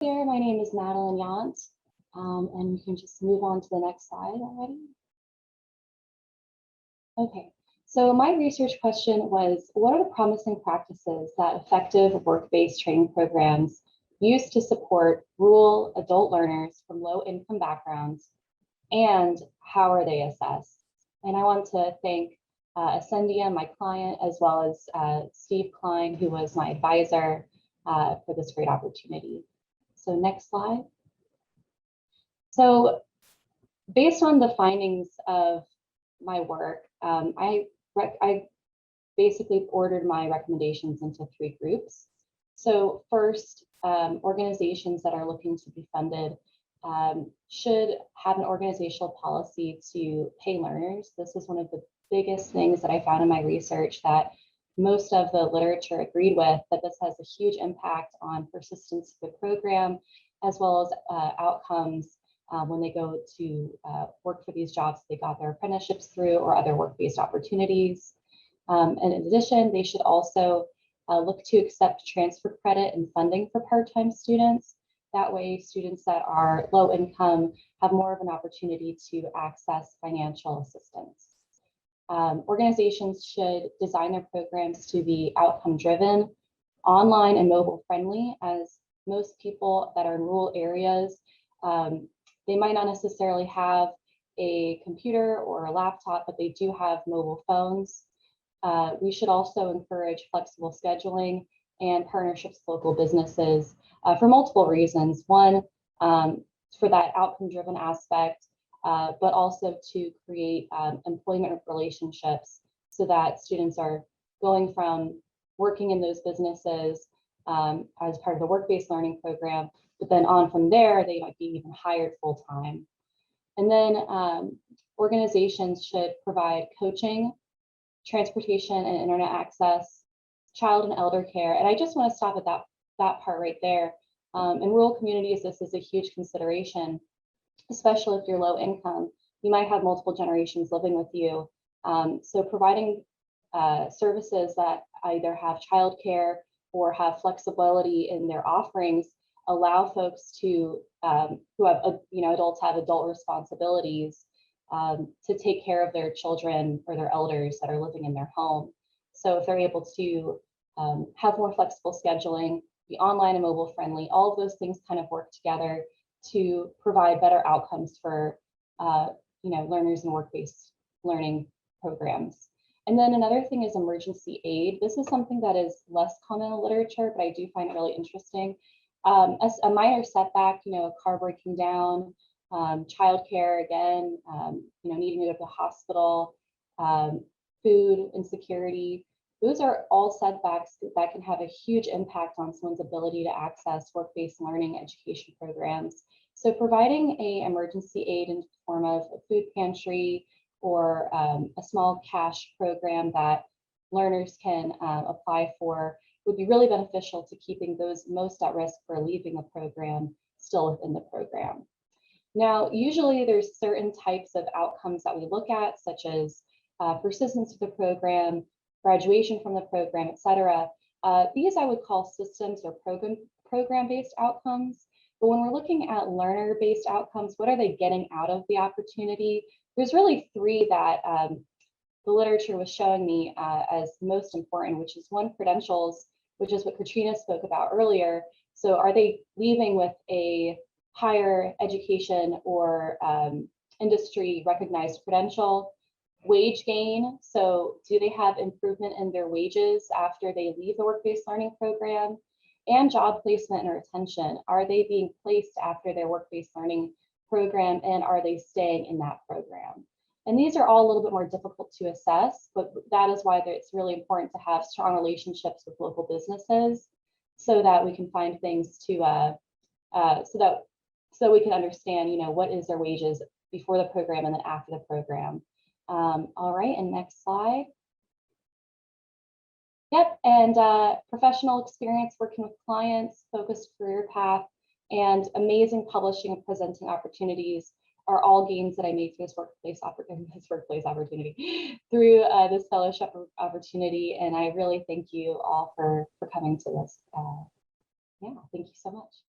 Here, my name is Madeleine Yount, and we can just move on to the next slide already. Okay, so my research question was, what are the promising practices that effective work-based training programs use to support rural adult learners from low-income backgrounds, and how are they assessed? And I want to thank Ascendium, my client, as well as Steve Klein, who was my advisor for this great opportunity. So next slide. So based on the findings of my work, I basically ordered my recommendations into 3 groups. So first, organizations that are looking to be funded should have an organizational policy to pay learners. This is one of the biggest things that I found in my research that most of the literature agreed with, that this has a huge impact on persistence of the program, as well as outcomes when they go to work for these jobs they got their apprenticeships through or other work-based opportunities. And in addition, they should also look to accept transfer credit and funding for part-time students. That way, students that are low income have more of an opportunity to access financial assistance. Organizations should design their programs to be outcome-driven, online and mobile friendly, as most people that are in rural areas, they might not necessarily have a computer or a laptop, but they do have mobile phones. We should also encourage flexible scheduling and partnerships with local businesses for multiple reasons. One, for that outcome-driven aspect, but also to create employment relationships so that students are going from working in those businesses as part of the work-based learning program, but then on from there, they might be even hired full-time. And then organizations should provide coaching, transportation and internet access, child and elder care. And I just want to stop at that part right there. In rural communities, this is a huge consideration, especially if you're low income. You might have multiple generations living with you. So providing services that either have childcare or have flexibility in their offerings allow folks to who have adults have adult responsibilities to take care of their children or their elders that are living in their home. So if they're able to have more flexible scheduling, be online and mobile friendly, all of those things kind of work together to provide better outcomes for learners in work-based learning programs. And then another thing is emergency aid. This is something that is less common in the literature, but I do find it really interesting. As a minor setback, a car breaking down, childcare again, needing to go to the hospital, food insecurity. Those are all setbacks that can have a huge impact on someone's ability to access work-based learning education programs. So providing an emergency aid in the form of a food pantry or a small cash program that learners can apply for would be really beneficial to keeping those most at risk for leaving the program still within the program. Now, usually there's certain types of outcomes that we look at, such as persistence of the program, graduation from the program, et cetera. These I would call systems or program-based outcomes. But when we're looking at learner-based outcomes, what are they getting out of the opportunity? There's really 3 that the literature was showing me as most important, which is 1, credentials, which is what Katrina spoke about earlier. So are they leaving with a higher education or industry recognized credential? Wage gain, so do they have improvement in their wages after they leave the work-based learning program? And job placement and retention, are they being placed after their work-based learning program, and are they staying in that program? And these are all a little bit more difficult to assess, but that is why it's really important to have strong relationships with local businesses so that we can find things to so we can understand, what is their wages before the program and then after the program. All right, and next slide. Yep, and professional experience working with clients, focused career path, and amazing publishing and presenting opportunities are all gains that I made through this workplace opportunity, through this fellowship opportunity. And I really thank you all for coming to this. Yeah, thank you so much.